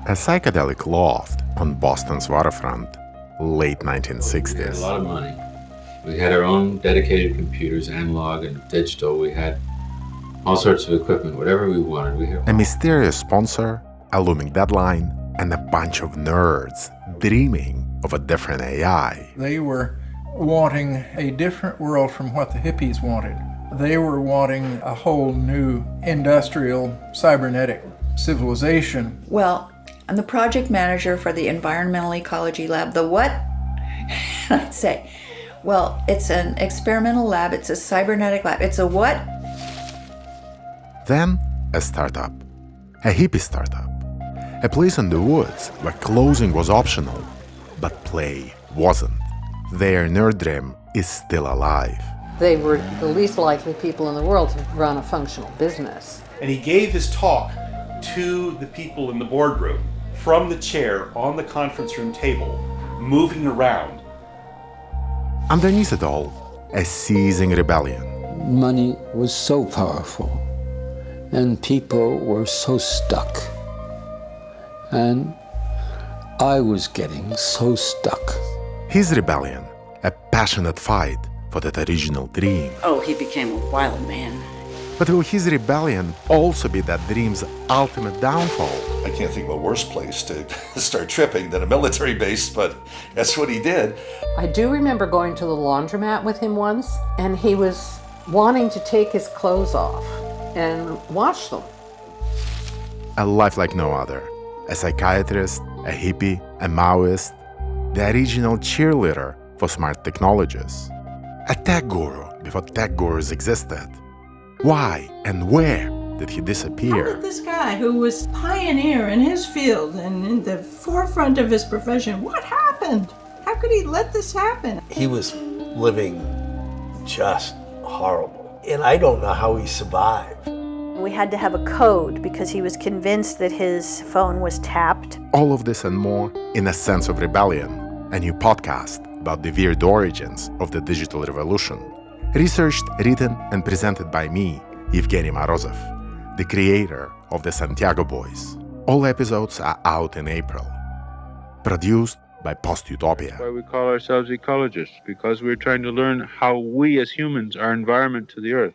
a psychedelic loft on Boston's waterfront, late We had 1960s. a lot of money. We had our own dedicated computers, analog and digital. We had all sorts of equipment, whatever we wanted. We had A mysterious sponsor, a looming deadline, and a bunch of nerds dreaming of a different AI. They were wanting a different world from what the hippies wanted. They were wanting a whole new industrial cybernetic civilization. Well, I'm the project manager for the Environmental Ecology Lab. The what? I'd say, well, it's an experimental lab, it's a cybernetic lab. It's a what? Then, a startup. A hippie startup. A place in the woods where closing was optional, but play wasn't. Their nerd dream is still alive. They were the least likely people in the world to run a functional business. And he gave his talk to the people in the boardroom from the chair on the conference room table, moving around. Underneath it all, a seething rebellion. Money was so powerful, and people were so stuck. And I was getting so stuck. His rebellion, a passionate fight for that original dream. Oh, he became a wild man. But will his rebellion also be that dream's ultimate downfall? I can't think of a worse place to start tripping than a military base, but that's what he did. I do remember going to the laundromat with him once, and he was wanting to take his clothes off and wash them. A life like no other. A psychiatrist, a hippie, a Maoist, the original cheerleader for smart technologies. A tech guru before tech gurus existed. Why and where did he How disappear? did this guy who was pioneer in his field and in the forefront of his profession, what happened? How could he let this happen? He was living just horrible. And I don't know how he survived. We had to have a code because he was convinced that his phone was tapped. All of this and more in A Sense of Rebellion, a new podcast about the weird origins of the digital revolution. Researched, written, and presented by me, Evgeny Morozov, the creator of the Santiago Boys. All episodes are out in April. Produced by Post-Utopia. That's why we call ourselves ecologists, because we're trying to learn how we as humans are environment to the earth.